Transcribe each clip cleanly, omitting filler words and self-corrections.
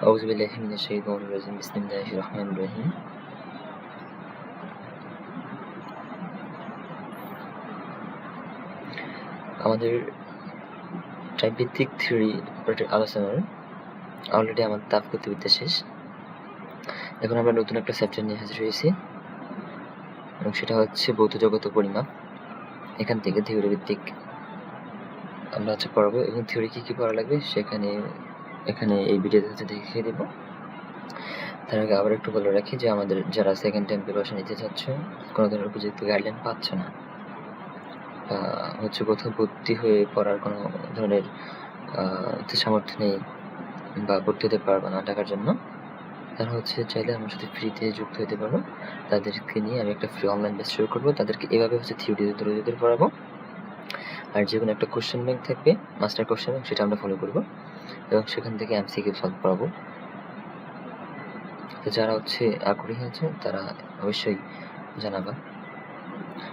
আউযু বিল্লাহি মিনাশ শাইতানির রাজিম বিসমিল্লাহির রহমানির রহিম। আমাদের টাইপ ভিত্তিক থিওরি আলোচনার অলরেডি আমার তাপগতিবিদ্যা শেষ। এখন আমরা নতুন একটা চ্যাপ্টার নিয়ে হাজির হয়েছি এবং সেটা হচ্ছে ভৌত জগৎ ও পরিমাপ। এখান থেকে থিওরি ভিত্তিক আমরা পড়াবো এবং থিওরি কি পড়া লাগবে এখানে এই ভিডিওতে দেখিয়ে দেব। তার আগে আবার একটু বলে রাখি যে আমাদের যারা সেকেন্ড টাইম প্রিপারেশন নিতে চাচ্ছ, কোনো ধরনের উপযুক্ত গাইডলাইন পাচ্ছ না, কোথাও ভর্তি হয়ে পড়ার কোনো ধরনের সামর্থ্য নেই বা ভর্তি হতে পারবে না টাকার জন্য, তারা চাইলে আমার সাথে ফ্রিতে যুক্ত হতে পারো। তাদেরকে নিয়ে আমি একটা ফ্রি অনলাইন ব্যাচ শুরু করবো। তাদেরকে এভাবে থিওরি ধরে পড়াবো, আর যে কোনো একটা কোশ্চেন ব্যাংক থাকবে, মাস্টার কোশ্চেন ব্যাংক, সেটা আমরা ফলো করবো এবং সেখান থেকে এমসিকিউ সলভ করাবো। তো যারা আগ্রহী আছে তারা অবশ্যই জানাবা।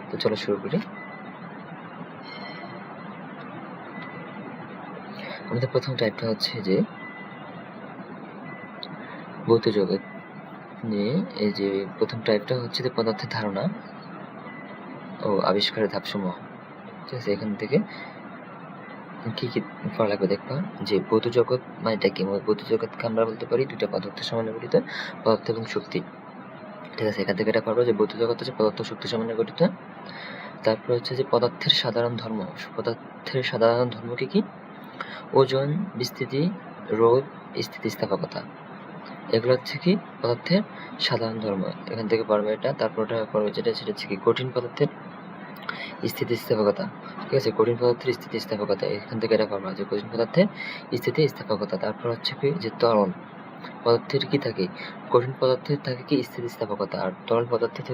তো চলো শুরু করি। আমাদের প্রথম টাইপটা যে ভৌত জগৎ নিয়ে। এই যে প্রথম টাইপটা যে পদার্থের ধারণা ও আবিষ্কারের ধাপসমূহ। ঠিক আছে, এখান থেকে কি কি পড়া লাগবে দেখবা। যে ভৌত জগৎ মানেটা কি? ভৌত জগৎকে আমরা বলতে পারি দুইটা পদার্থের সমন্বয়ে গঠিত, পদার্থ এবং শক্তি। ঠিক আছে, এখান থেকে এটা পারবো যে ভৌত জগৎ পদার্থ শক্তি সমন্বয়ে গঠিত। তারপর যে পদার্থের সাধারণ ধর্ম। পদার্থের সাধারণ ধর্ম কি? ওজন, বিস্তৃতি, রোধ, স্থিতিস্থাপকতা। এগুলো কি পদার্থের সাধারণ ধর্ম। এখান থেকে পারবো এটা। তারপর পারবো সেটা কি কঠিন পদার্থের স্থিতিস্থাপকতা। ঠিক আছে, কঠিন পদার্থের স্থিতিস্থাপকতা। এখান থেকে এটা পারবো যে কঠিন পদার্থের স্থিতিস্থাপকতা। তারপর কি যে তরল পদার্থের কি থাকে? কঠিন পদার্থের থাকে কি স্থিতিস্থাপকতা, আর তরল পদার্থের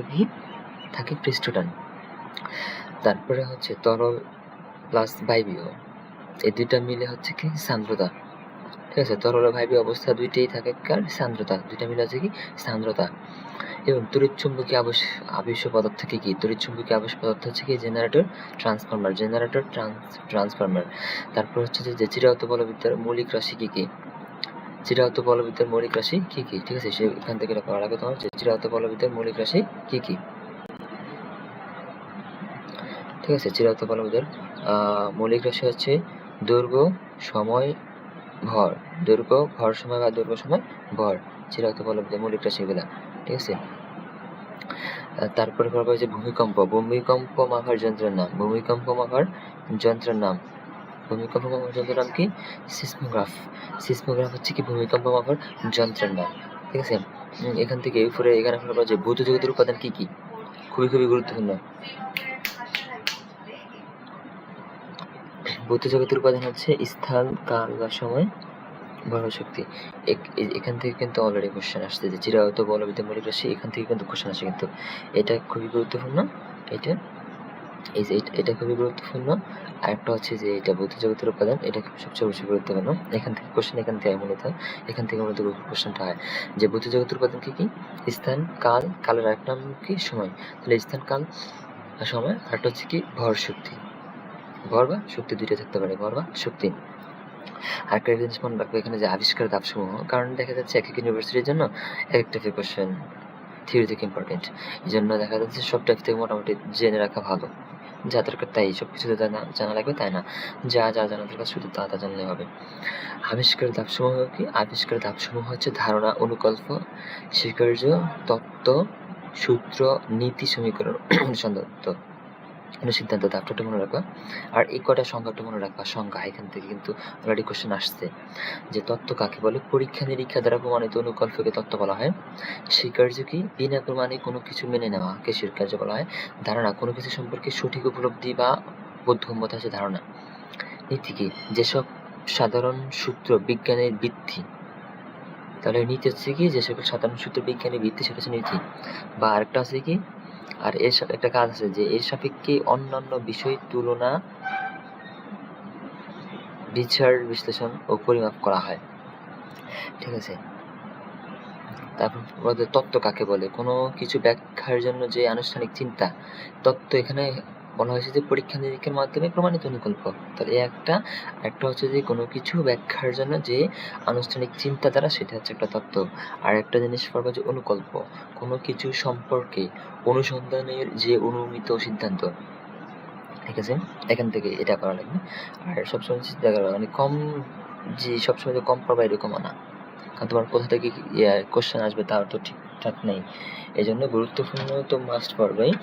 থাকে পৃষ্ঠটান। তারপরে তরল প্লাস বায়বীয়, এই দুইটা মিলে কি সান্দ্রতা। ঠিক আছে, তরল বায়বীয় অবস্থা দুইটাই থাকে কার সান্দ্রতা, দুইটা মিলে কি সান্দ্রতা। এবং তড়িৎচুম্বকীয় আবেশ পদার্থ কি? তড়িৎচুম্বকীয় আবেশ পদার্থ কি জেনারেটর, ট্রান্সফরমার। তারপর যে চিরায়ত বলবিদ্যার মৌলিক রাশি কি? চিরায়ত বলবিদ্যার মৌলিক রাশি কি? ঠিক আছে, সেখান থেকে এটা পড়া লাগবে তোমার যে চিরায়ত বলবিদ্যার মৌলিক রাশি কি? ঠিক আছে, চিরায়ত বলবিদ্যার মৌলিক রাশি দৈর্ঘ্য, সময়, ভর। দৈর্ঘ্য, ভর, সময় বা দৈর্ঘ্য, সময়, ভর, চিরায়ত বলবিদ্যার মৌলিক রাশিগুলা। ঠিক আছে, তারপরে পড়বো যে ভূমিকম্প মাপার যন্ত্রের নাম। ভূমিকম্প মাপার যন্ত্রের নাম কি? সিসমোগ্রাফ কি ভূমিকম্প মাপার যন্ত্রের নাম। ঠিক আছে, এখান থেকে উপরে এখানে পড়বো যে ভৌত জগতের উপাদান কি? খুবই গুরুত্বপূর্ণ। ভৌত জগতের উপাদান স্থান, কাল বা সময়, ভর, শক্তি। এখান থেকে কিন্তু অলরেডি কোশ্চেন আসছে যে চিরায়ত বলবিদ্যার মৌলিক রাশি। এখান থেকে কিন্তু কোশ্চেন আসে, কিন্তু এটা খুবই গুরুত্বপূর্ণ। এটা খুবই গুরুত্বপূর্ণ। আরেকটা যে এটা ভৌত জগতের উপাদান, এটা সবচেয়ে বেশি গুরুত্বপূর্ণ। এখান থেকে কোশ্চেন এখান থেকে মূলত কোশ্চেনটা হয় যে ভৌত জগতের উপাদান কি? স্থান, কাল, কালের আরেক নাম কি? সময়। তাহলে স্থান, কাল, সময়। আরেকটা কি? ভর, শক্তি। ভর বা শক্তি দুইটা থাকতে পারে, ভর বা শক্তি। আরেকটা জিনিস মনে রাখবো এখানে যে আবিষ্কার ধাপসমূহ, কারণ দেখা যাচ্ছে এক ইউনিভার্সিটির জন্য এক একটা কোশ্চেন থিওরি থেকে ইম্পর্টেন্ট। এই জন্য দেখা যাচ্ছে সব টাইপ থেকে মোটামুটি জেনে রাখা ভালো। যা দরকার তাই, সবকিছু জানা লাগবে তাই না, যা জানা দরকার শুধু তা জানলে হবে। আবিষ্কার ধাপসমূহ কি? আবিষ্কার ধাপসমূহ ধারণা, অনুকল্প, স্বীকার্য, তত্ত্ব, সূত্র, নীতি, সমীকরণ, সিদ্ধান্ত। ধাপটা মনে রাখবা। আর এই কটা সংজ্ঞাটা মনে রাখবা। সংজ্ঞা এখান থেকে কিন্তু অলরেডি কোশ্চেন আসছে যে তত্ত্ব কাকে বলে? পরীক্ষা নিরীক্ষা দ্বারা প্রমাণিত অনুকল্পকে তত্ত্ব বলা হয়। স্বীকার্য কি? বিনা প্রমাণে কোনো কিছু মেনে নেওয়াকে স্বীকার্য বলা হয়। ধারণা, কোনো কিছু সম্পর্কে সঠিক উপলব্ধি বা বোধগম্যতা ধারণা। নীতি কি? যেসব সাধারণ সূত্র বিজ্ঞানের ভিত্তি। তাহলে নীতি কি? যে সকল সাধারণ সূত্র বিজ্ঞানের ভিত্তি, সেটা নীতি। বা আরেকটা কি? আর এর একটা কাজ আছে যে এর সাপেক্ষে অন্যান্য বিষয় তুলনা, বিচার, বিশ্লেষণ ও পরিমাপ করা হয়। ঠিক আছে, তারপর তত্ত্ব কাকে বলে? কোনো কিছু ব্যাখ্যার জন্য যে আনুষ্ঠানিক চিন্তা। তত্ত্ব এখানে বলা হয়েছে যে পরীক্ষা নিরীক্ষার মাধ্যমে প্রমাণিত অনুকল্প। তাহলে একটা হচ্ছে যে কোনো কিছু ব্যাখ্যার জন্য যে আনুষ্ঠানিক চিন্তাধারা, সেটা হচ্ছে একটা তত্ত্ব। আর একটা জিনিস পড়বো যে অনুকল্প, কোনো কিছু সম্পর্কে অনুসন্ধানের যে অনুমিত সিদ্ধান্ত। ঠিক আছে, এখান থেকে এটা করা লাগবে। আর সবসময় চিন্তা করবা মানে কম, যে সবসময় যে কম পড়বা এরকম না, কারণ তোমার কোথা থেকে কোশ্চেন আসবে তার তো ঠিকঠাক নেই। এই জন্য গুরুত্বপূর্ণ তো মাস্ট পড়বেই,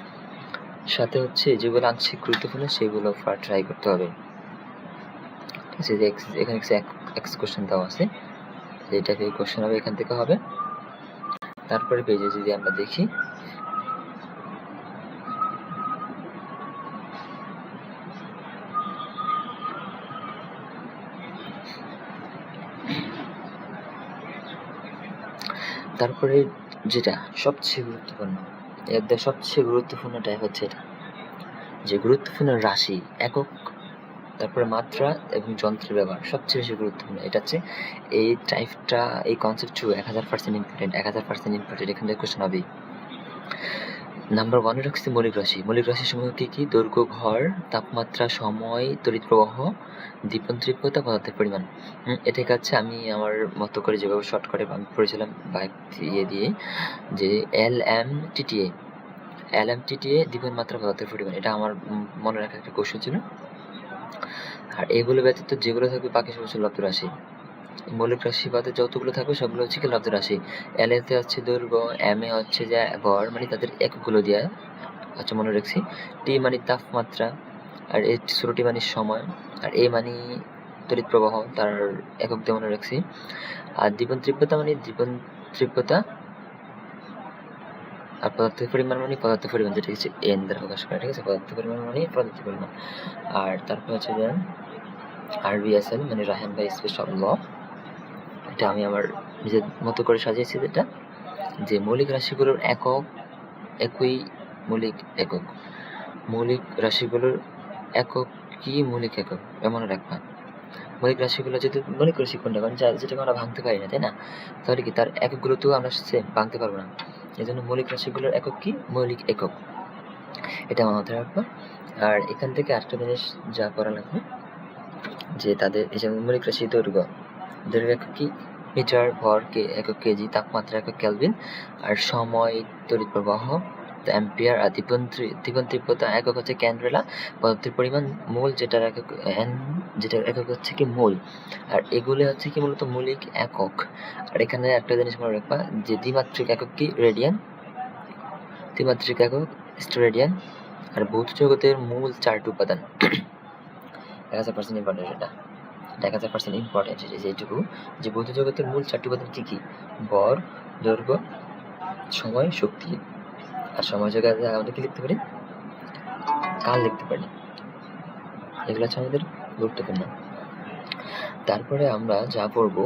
সাথে হচ্ছে যেগুলো আংশিক গুরুত্বপূর্ণ সেগুলো ট্রাই করতে হবে। ঠিক আছে, এখানে এক্স কোশ্চেন দেওয়া আছে, এটা থেকে কোশ্চেন হবে, এখান থেকে হবে। তারপরে পেজে যদি আমরা দেখি, তারপরে যেটা সবচেয়ে গুরুত্বপূর্ণ, এর সবচেয়ে গুরুত্বপূর্ণটাই হচ্ছে এটা, যে গুরুত্বপূর্ণ রাশি, একক, তারপরে মাত্রা এবং যন্ত্রের ব্যবহার সবচেয়ে বেশি গুরুত্বপূর্ণ। এটা হচ্ছে এই টাইপটা, এই কনসেপ্ট 1000% ইম্পর্টেন্ট, 1000% ইম্পর্টেন্ট। এখান থেকে কোশ্চেন হবেই। নাম্বার 1 রাখছি মৌলিক রাশি। মৌলিক রাশি সমূহ কি কি? দৈর্ঘ্য, ভর, তাপমাত্রা, সময়, তড়িৎ প্রবাহ, দীপন তীব্রতা, পদার্থের পরিমাণ। এটা কাছে আমি আমার মতো করে যেভাবে শর্ট করে আমি পড়েছিলাম বাইক দিয়ে যে LMTTA দীপন মাত্রা, পদার্থের পরিমাণ, এটা আমার মনে রাখার একটা কৌশল ছিল। আর এগুলো ব্যতীত যেগুলো থাকবে বাকি সব হচ্ছে লব্ধ রাশি। মৌলিক রাশি বাদে যতগুলো থাকবে সবগুলো হচ্ছে কি লব্ধ রাশি। এল এতে হচ্ছে দৈর্ঘ্য, এম এ হচ্ছে যে ভর, মানে তাদের এককগুলো দিয়ে হচ্ছে মনে রাখছি। টি মানে তাপমাত্রা, আর এ ছোটটি মানে সময়, আর এ মানে তড়িৎ প্রবাহ, তার একক দিয়ে মনে রাখছি। আর দীপন তীব্রতা মানে দীপন তীব্রতা, আর পদার্থের পরিমাণ মানে পদার্থের পরিমাণ, যেটা হচ্ছে এন দ্বারা প্রকাশ করে। ঠিক আছে, পদার্থের পরিমাণ মানে পদার্থের পরিমাণ। আর তারপর হচ্ছে যে RBSL মানে রায়হান ভাই স্পেশাল ল, এটা আমি আমার নিজের মতো করে সাজিয়েছি, যেটা যে মৌলিক রাশিগুলোর একক একই মৌলিক একক, মৌলিক রাশিগুলোর একক কি মৌলিক একক এমন রাখবা। মৌলিক রাশিগুলো যদি মৌলিক রাশি কোনটা, কারণ যেটাকে আমরা ভাঙতে পারি না, তাই না? তাহলে কি তার এককগুলো তো আমরা ভাঙতে পারবো না, এই জন্য মৌলিক রাশিগুলোর একক কি মৌলিক একক, এটা আমার মাথায় রাখবো। আর এখান থেকে আরেকটা জিনিস যা করা লাগবে, যে তাদের এই যে মৌলিক রাশি দৈর্ঘ্য একক কি মিটার, ভর কে একক কেজি, তাপমাত্রা একক কেলভিন, আর সময় তড়িৎ প্রবাহ অ্যাম্পিয়ার, আর দীপন তীব্রতা একক হচ্ছে ক্যান্ডেলা, পদার্থের পরিমাণ মোল, যেটার একক এন, যেটার একক হচ্ছে কি মোল। আর এগুলো হচ্ছে কি মূলত মৌলিক একক। আর এখানে একটা জিনিস মনে রাখবা, যে দ্বিমাত্রিক একক কি রেডিয়ান, দ্বিমাত্রিক একক স্টেরেডিয়ান। আর ভৌত জগতের মূল 4টি উপাদান 1000% ইম্পর্টেন্ট, এটা 1000% ইম্পর্টেন্ট, যেটুকু যে ভৌত জগতের মূল 4টি উপাদান কি কি? ভর, দৈর্ঘ্য, সময়, শক্তি। আর সময় জগতে আমরা কি লিখতে পারি? কাল লিখতে পারি। এগুলো হচ্ছে আমাদের গুরুত্বপূর্ণ। তারপরে আমরা যা পড়বো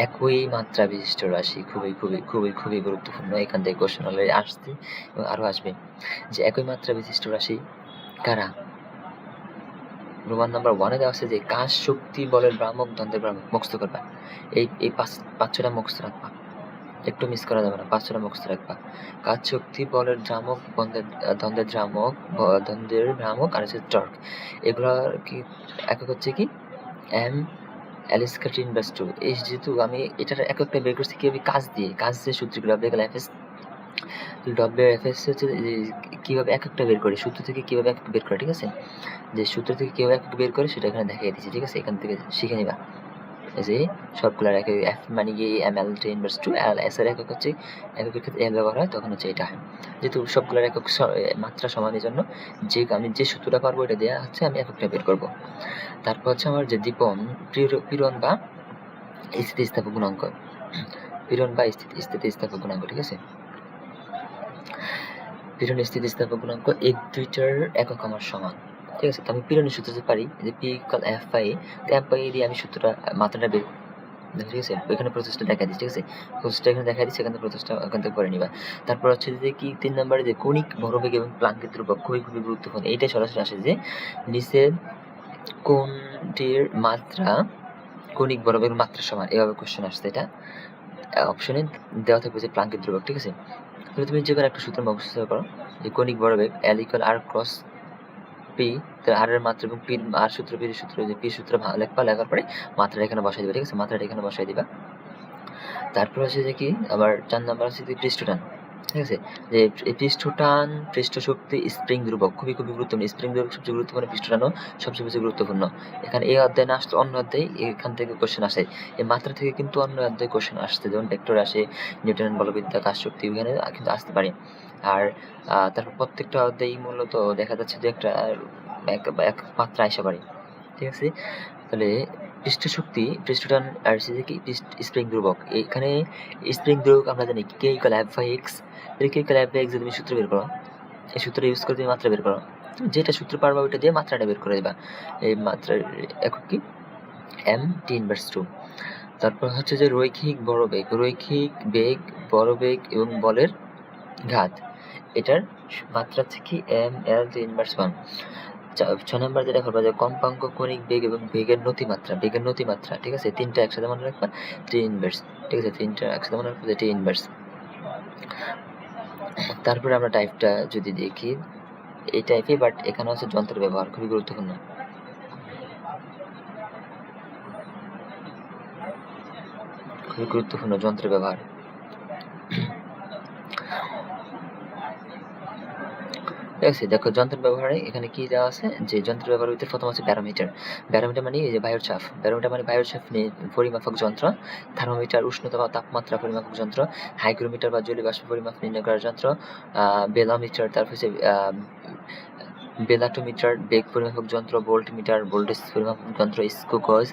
একই মাত্রা বিশিষ্ট রাশি, খুবই খুবই খুবই খুবই গুরুত্বপূর্ণ। এখান থেকে কোশ্চেন অলরেডি আসছে এবং আরো আসবে, যে একই মাত্রা বিশিষ্ট রাশি কারা? রোমান নাম্বার 1-এ দেওয়া আছে যে কাজ, শক্তি, বলের ভ্রামক, দ্বন্দ্বের ভ্রামক। মুখস্থ করবা, এই 5-6টা মুখস্থ রাখবা, একটু মিস করা যাবে না, 5-6টা মুখস্থ রাখবা। কাজ, শক্তি, বলের ভ্রামক, দ্বন্দ্বের ভ্রামক, আর হচ্ছে টর্ক। এগুলো কি একক হচ্ছে কি এম এলিস্কার ইনভার্স 2। এই যেহেতু আমি এটার এককটা বের করছি কিভাবে, কাজ দিয়ে সূত্রগুলো এফএস WFS হচ্ছে কিভাবে এককটা বের করে, সূত্র থেকে কিভাবে একক বের করে। ঠিক আছে, যে সূত্র থেকে কিভাবে একক বের করে সেটা এখানে দেখাই দিচ্ছি। ঠিক আছে, এখান থেকে শিখে নিবা। এই যে সবগুলোর একক, এফ মানে গিয়ে ML ইনভার্স 2, আর এস এর একক হচ্ছে, এককের ক্ষেত্রে এল ব্যবহার হয়, তখন হচ্ছে এটা হয়। যেহেতু সবগুলোর একক মাত্রা সমানের জন্য আমি যে সূত্রটা পারবো এটা দেওয়া হচ্ছে, আমি এককটা বের করব। তারপর হচ্ছে আমার যে দীপন, পীড়ন বা স্থিতিস্থাপক গুণাঙ্ক, পীড়ন বা স্থিতিস্থাপক গুণাঙ্ক। ঠিক আছে, পীড়ন স্থিতিস্থাপক গুণাঙ্ক এই দুইটার একক আমার সমান। ঠিক আছে, তো আমি পীড়নের সূত্র যদি পারি, যে P = F/A, তো F/A দিয়ে আমি সূত্রটা মাত্রাটা বের, ঠিক আছে, এখানে প্রসেসটা দেখা দিচ্ছি। ঠিক আছে, প্রসেসটা এখানে দেখা দিচ্ছি, এখানে প্রসেসটা এখান থেকে করে নিবা। তারপর হচ্ছে যে কি 3 নম্বরে যে কণিক ভরবেগ এবং প্লাঙ্কের ধ্রুবক, খুবই খুবই গুরুত্বপূর্ণ। এইটাই সরাসরি আসে যে নিচের কোনটির মাত্রা কণিক ভরবেগের মাত্রা সমান, এভাবে কোশ্চেন আসছে। এটা অপশনে দেওয়া থাকবে যে প্লাঙ্কের ধ্রুবক। ঠিক আছে, তাহলে তুমি যে কোনো একটা সূত্র মুখস্থ করো, যে কৌণিক ভরবেগ L = R ক্রস পি, তাহলে আর এর মাত্রা এবং পি আর সূত্র পি সূত্র, যে পি সূত্র লেখবা, লেখার পরে মাত্রাটা এখানে বসাই দিবা, ঠিক আছে? মাত্রাটা এখানে বসাই দিবা। তারপর হচ্ছে যে কি আবার 4 নাম্বার হচ্ছে যে পৃষ্ঠটান, ঠিক আছে? যে এই পৃষ্ঠটান, পৃষ্ঠ শক্তি, স্প্রিং ধ্রুবক খুবই গুরুত্বপূর্ণ। স্প্রিং ধ্রুবক সবচেয়ে গুরুত্বপূর্ণ, পৃষ্ঠটানও সবচেয়ে বেশি গুরুত্বপূর্ণ। এখানে এই অধ্যায় না আসলে অন্য অধ্যায় এখান থেকে কোশ্চেন আসে। এই মাত্রা থেকে কিন্তু অন্য অধ্যায় কোশ্চেন আসছে, যেমন ভেক্টর আসে, নিউটনের বলবিদ্যা, কাজ শক্তি, এখানে কিন্তু আসতে পারে। আর তারপর প্রত্যেকটা অধ্যায় মূলত দেখা যাচ্ছে যে একটা এক মাত্রা আসতে পারে, ঠিক আছে? তাহলে পৃষ্ঠ শক্তি, পৃষ্ঠটান আর হচ্ছে কি স্প্রিং ধ্রুবক। এখানে স্প্রিং ধ্রুবক আমরা জানি K = F/x। তাহলে K = F/x যদি তুমি সূত্র বের করো, এই সূত্র ইউজ করে তুমি মাত্রা বের করো, যেটা সূত্র পারবা ওইটা দিয়ে মাত্রাটা বের করে দিবা। এই মাত্রার একক কি m(t^2). তারপর হচ্ছে যে রৈখিক ভরবেগ, রৈখিক বেগ, ভরবেগ এবং বলের ঘাত, এটার মাত্রা হচ্ছে কি m(L(t^1). 6 নাম্বার যেটা করবা, যে কম্পাঙ্ক, কৌণিক বেগ এবং বেগের নতিমাত্রা, বেগের নতিমাত্রা, ঠিক আছে? তিনটা একসাথে মনে রাখবা, T-ইনভার্স, ঠিক আছে? তিনটা একসাথে মনে রাখবা, T-ইনভার্স। তারপরে আমরা টাইপটা যদি দেখি, এই টাইপে, বাট এখানে হচ্ছে যন্ত্রের ব্যবহার খুবই গুরুত্বপূর্ণ, খুবই গুরুত্বপূর্ণ যন্ত্রের ব্যবহার। ঠিক আছে, দেখো যন্ত্রের ব্যবহারে এখানে কি দেওয়া আছে, যে যন্ত্রের ব্যবহার হইতে প্রথম হচ্ছে ব্যারোমিটার। ব্যারোমিটার মানে এই যে বায়ুর চাপ, ব্যারোমিটার মানে বায়ুর চাপ পরিমাপক যন্ত্র। থার্মোমিটার উষ্ণতা বা তাপমাত্রা পরিমাপক যন্ত্র। হাইগ্রোমিটার বা জলীয় বাষ্প পরিমাপ নির্ণয় করার যন্ত্র। বেলোমিটার, তারপর হচ্ছে বেলাটোমিটার বেগ পরিমাপক যন্ত্র। ভোল্টমিটার ভোল্টেজ পরিমাপক যন্ত্র। স্কুকজ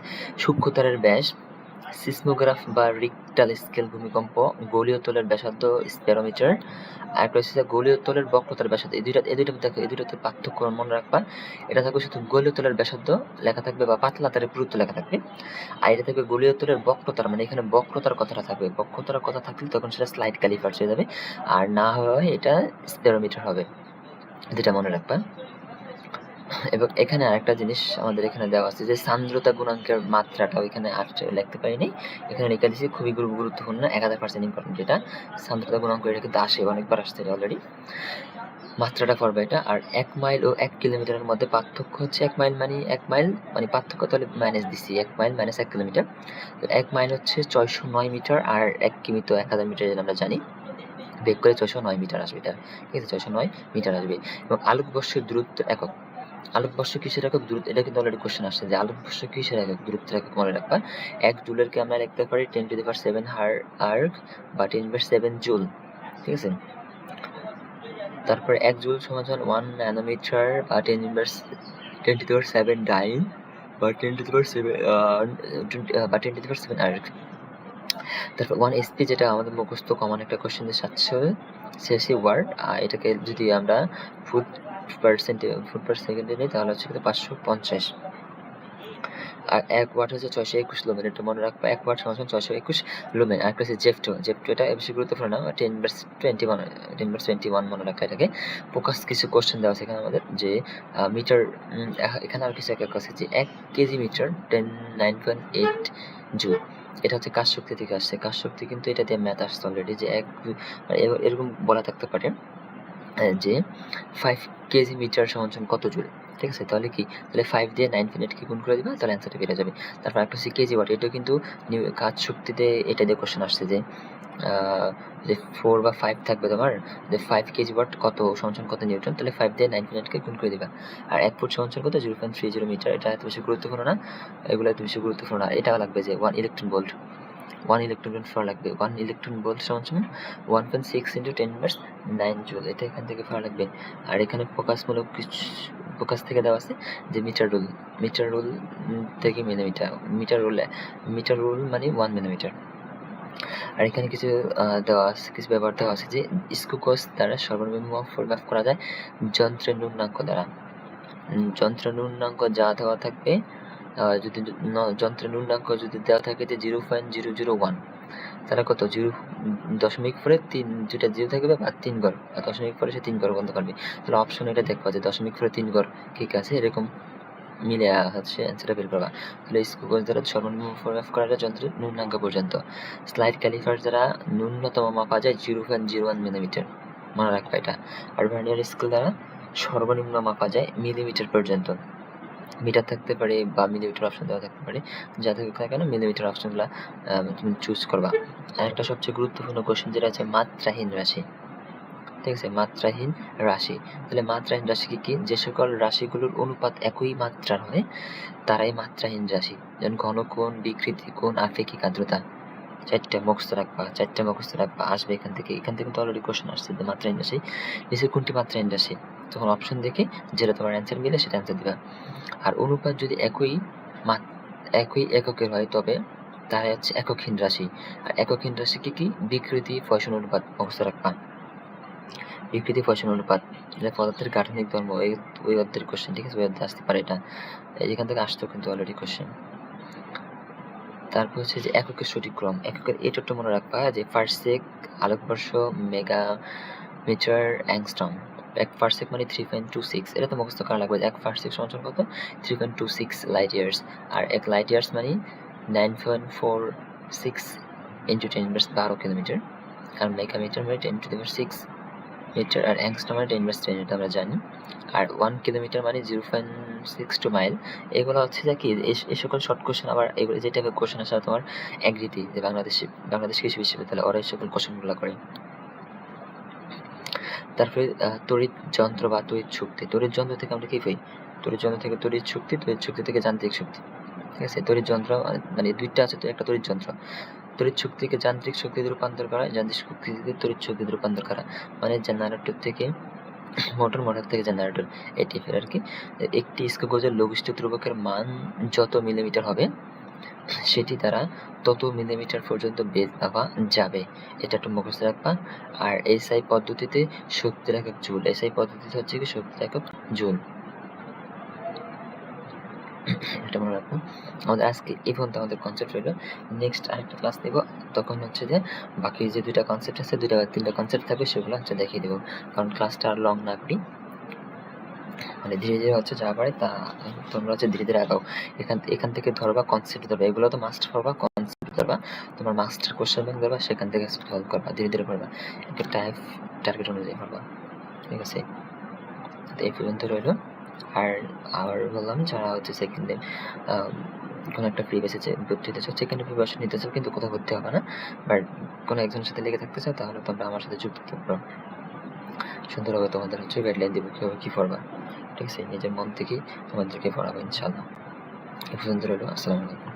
সূক্ষ্মতারের ব্যাস। সিসমোগ্রাফ বা রিক্টাল স্কেল ভূমিকম্প। গোলীয় তলের ব্যাসার্ধ স্প্যারোমিটার। আর একটা হচ্ছে গোলীয় তলের বক্রতার ব্যাসার্ধ। এই দুইটা দেখো, এই দুইটাতে পার্থক্য মনে রাখবা। এটা থাকবে শুধু গোলীয় তলের ব্যাসার্ধ লেখা থাকবে বা পাতলা তারের পুরুত্ব লেখা থাকবে, আর এটা থাকবে গোলীয় তলের বক্রতার, মানে এখানে বক্রতার কথাটা থাকবে। বক্রতার কথা থাকলে তখন সেটা স্লাইড ক্যালিপার হয়ে যাবে, আর না হয় এটা স্প্যারোমিটার হবে, যেটা মনে রাখবা। এবং এখানে আরেকটা জিনিস আমাদের এখানে দেওয়া আছে, যে সান্দ্রতা গুণাঙ্কের মাত্রাটা ওইখানে লিখতে পারিনি, এখানে লিখে দিয়েছি, খুবই গুরুত্বপূর্ণ, 1000% ইম্পর্টেন্ট। যেটা সান্দ্রতা গুণাঙ্ক, এটা কিন্তু আসে, অনেকবার আসছে অলরেডি। মাত্রাটা করবে এটা। আর 1 মাইল ও 1 কিলোমিটারের মধ্যে পার্থক্য হচ্ছে, 1 মাইল মানে পার্থক্য, তাহলে মাইনাস দিচ্ছি, 1 মাইল - 1 কিলোমিটার। 1 মাইল হচ্ছে 609 মিটার, আর 1 কিমি তো 1000 মিটার, যেটা আমরা জানি, বেগ করে 609 মিটার আসবে এটা, ঠিক আছে? 609 মিটার আসবে। এবং আলোকবর্ষের দূরত্ব একক, আলোকবর্ষ কিসের একক? দূরত্ব, এটা কিন্তু অলরেডি কোশ্চেন আসছে, যে আলোকবর্ষ কিসের একক? দূরত্বের একক মনে রাখবা। 1 জুলেরকে আমরা লিখতে পারি 10⁷ আর্ক বা 10⁷ জুল, ঠিক আছে? তারপর 1 জুল সমান 1 ন্যানোমিটার বা 10⁻7 ডাইন বা 10⁻7 আর্ক। তারপর 1 এসপি, যেটা আমাদের মুখস্থ কমন একটা কোশ্চেন, যে 700 ওয়াট, এটাকে যদি আমরা ফুট পার সেকেন্ডে নিই, তাহলে হচ্ছে 550। আর 1 ওয়াট হচ্ছে 621 লুমেন, এটা মনে রাখবা। 1 ওয়াট সমান 621 লুমেন। আর একটা হচ্ছে জেফটো, এটা বেশি গুরুত্বপূর্ণ না, 10⁻21 মনে রাখা এটাকে। ফোকাস কিছু কোশ্চেন দেওয়া আছে এখানে আমাদের, যে মিটার, এখানে আর কিছু একক আছে, যে 1 কেজি মিটার 9.8 জুল। এটা হচ্ছে কাজ শক্তি থেকে আসছে, কাজ শক্তি কিন্তু এটা দিয়ে ম্যাথ আসছে অলরেডি, যে এরকম বলা থাকতে পারে, যে 5 কেজি মিটার সমান কত জুল, ঠিক আছে? তাহলে কি, তাহলে 5 দিয়ে 9 কে গুণ করে দিবা, তাহলে অ্যান্সারটা বেরিয়ে যাবে। তারপর একটা হচ্ছে কেজি ওয়াট, এটা কিন্তু কাজ শক্তিতে এটা দিয়ে কোশ্চেন আসছে, যে 4 বা 5 থাকবে তোমার, যে 5 কেজি ওয়াট কত সমান কত নিউটন, তাহলে 5 দিয়ে 9 কে গুণ করে দিবা। আর 1 ফুট সমান কত? 0.30 মিটার। এটা এত বেশি গুরুত্বপূর্ণ না, এগুলো এত বেশি গুরুত্বপূর্ণ না। এটা লাগবে যে 1 electron volt, 1 electron volt for লাগবে। 1 ইলেকট্রন ভোল্ট সমান 1.6 × 10⁻9 জুল, এটা এখান থেকে ফর লাগবে। আর এখানে ফোকাসমূলক কিছু ফোকাস থেকে দেওয়া আছে, যে মিটার রুল থেকে মিটার রুল মানে 1 মিলিমিটার। আর এখানে কিছু দেওয়া আছে, কিছু ব্যবহার দেওয়া আছে, যে স্কুকজ দ্বারা সর্বনিম্ন পরিমাপ করা যায় যন্ত্রের ন্যূনাঙ্ক দ্বারা। যন্ত্রের ন্যূনাঙ্ক যা দেওয়া থাকবে, যদি যন্ত্রের ন্যূনাঙ্ক যদি দেওয়া থাকে যে 0.001, তাহলে কত? 0.3 যেটা 0 থাকবে বা 3 ঘর, বা দশমিক পরে সে 3 ঘর বন্ধ করবে। তাহলে অপশন এটা দেখবা, যে 0.3 ঘর ঠিক আছে, এরকম মিলে হচ্ছে অ্যান্সারটা বের করবা। তাহলে স্ক্রু গজ দ্বারা সর্বনিম্ন পরিমাপ করা যায় যন্ত্রের ন্যূনাঙ্ক পর্যন্ত। স্লাইড ক্যালিপার দ্বারা ন্যূনতম মাপা যায় 0.01 মিলিমিটার, মনে রাখবা এটা। আর ভার্নিয়ার স্কেল দ্বারা সর্বনিম্ন মাপা যায় মিলিমিটার পর্যন্ত। মিটার থাকতে পারে বা মিলিমিটার অপশন দেওয়া থাকতে পারে, যা থাকুক না কেন মিলিমিটার অপশনগুলো তুমি চুজ করবা। আর একটা সবচেয়ে গুরুত্বপূর্ণ কোশ্চেন যেটা আছে মাত্রাহীন রাশি, ঠিক আছে, মাত্রাহীন রাশি। তাহলে মাত্রাহীন রাশি কি? যে সকল রাশিগুলোর অনুপাত একই মাত্রার হয় তারাই মাত্রাহীন রাশি। যেমন ঘনকোণ, বিকৃতি কোণ, আপেক্ষিক আর্দ্রতা। চারটা মুখস্থ রাখবা, আসবে এখান থেকে কিন্তু অলরেডি কোশ্চেন আসছে যে মাত্রাহীন রাশি নিচে কোনটি মাত্রাহীন রাশি, তখন অপশন দেখে যেটা তোমার অ্যান্সার মিলে সেটা অ্যান্সার দিবা। আর অনুপাত যদি একই এককের হয় তবে তারা হচ্ছে এককহীন রাশি। আর এককহীন রাশি কি? বিকৃতি ফয়সন অনুপাত মুখস্থ রাখবা। বিকৃতি ফয়সন অনুপাত এটা পদার্থের গাঠনিক ধর্ম, ওই অধ্যায়ের কোশ্চেন, ঠিক আছে, ওই অধ্যায়ে আসতে পারে এটা, এখান থেকে আসতো কিন্তু অলরেডি কোশ্চেন। তারপর হচ্ছে যে এককের সঠিক ক্রম, এককের এটা মনে রাখবা যে পারসেক, আলোকবর্ষ, মেগামিটার, অ্যাংস্ট্রম। এক পারসেক মানে 3.26, এটা তো মুখস্থ করা লাগবে। এক পারসেক সমান কত? 3.26 লাইট ইয়ার্স। আর এক লাইট ইয়ার্স মানে 9.46 ইন্টু 10⁻12 কিলোমিটার। আর মেগামিটার মানে 10⁻6 মিটার। আর অ্যাংস্ট্রম মানে 10⁻10, এটা আমরা জানি। আর 1 কিলোমিটার মানে 0.62 মাইল। এগুলো হচ্ছে যে কি এই সকল শর্ট কোশ্চেন, আবার এগুলো যে টাইপের কোশ্চেন আসে তোমার এগ্রিতে, যে বাংলাদেশ কৃষি বিশ্ববিদ্যালয় ওরা এই সকল কোশ্চেনগুলো করে। তারপরে তড়িৎ যন্ত্র বা তড়িৎ শক্তি। তড়িৎ যন্ত্র থেকে আমরা কি পাই? তড়িৎ যন্ত্র থেকে তড়িৎ শক্তি থেকে যান্ত্রিক শক্তি, ঠিক আছে। তড়িৎ যন্ত্র মানে দুইটা আছে, তো একটা তড়িৎ যন্ত্র। তড়িৎ শক্তিকে যান্ত্রিক শক্তিতে রূপান্তর করা, যান্ত্রিক শক্তিকে তড়িৎ শক্তিতে রূপান্তর করা, মানে জেনারেটর থেকে মোটর থেকে জেনারেটর, এই টাইপের আর কি। একটি স্ক্রু গজের লঘিষ্ঠ ধ্রুবকের মান যত মিলিমিটার হবে সেটি দ্বারা তত মিলিমিটার পর্যন্ত বেদ পাওয়া যাবে, এটা একটু মুখস্থ রাখবা। আর এসআই পদ্ধতিতে শক্তির একক জুল, এসআই পদ্ধতিতে হচ্ছে কি শক্তির একক জুল, এটা মনে রাখবো। আমাদের আজকে এই পর্যন্ত আমাদের কনসেপ্ট রইল। নেক্সট আরেকটা ক্লাস নেব, তখন হচ্ছে যে বাকি যে দুইটা কনসেপ্ট আছে, তিনটা কনসেপ্ট থাকবে, সেগুলো হচ্ছে দেখিয়ে দেবো। কারণ ক্লাসটা আর লং না করি, মানে ধীরে ধীরে হচ্ছে যা পারে তা তোমরা হচ্ছে ধীরে ধীরে আগাও। এখান থেকে ধরবা কনসেপ্ট ধরবা, এগুলো তো মাস্টার করবা, কনসেপ্ট ধরবা, তোমার মাস্টার কোশ্চেন ব্যাংক ধরবা, সেখান থেকে সলভ করবা, ধীরে ধীরে করবা, একটা টার্গেট অনুযায়ী করবা, ঠিক আছে। এই পর্যন্ত রইলো। আর বললাম যারা হচ্ছে সেকেন্ডে কোনো একটা ফ্রি বেসেছে ভর্তি হতে চাও, সেকেন্ডে প্রিপারেশন নিতে চাও কিন্তু কোথাও ভর্তি হবে না, বাট কোনো একজনের সাথে লেগে থাকতে চাও, তাহলে তোমরা আমার সাথে যুক্ত থাকতে পারো। সুন্দরভাবে তোমাদের হচ্ছে গাইডলাইন দেবো কীভাবে কী পড়বা, ঠিক আছে। নিজের মন থেকেই তোমাদেরকে পড়াবো ইনশাআল্লাহ। এই পর্যন্ত রইলো। আসসালামু আলাইকুম।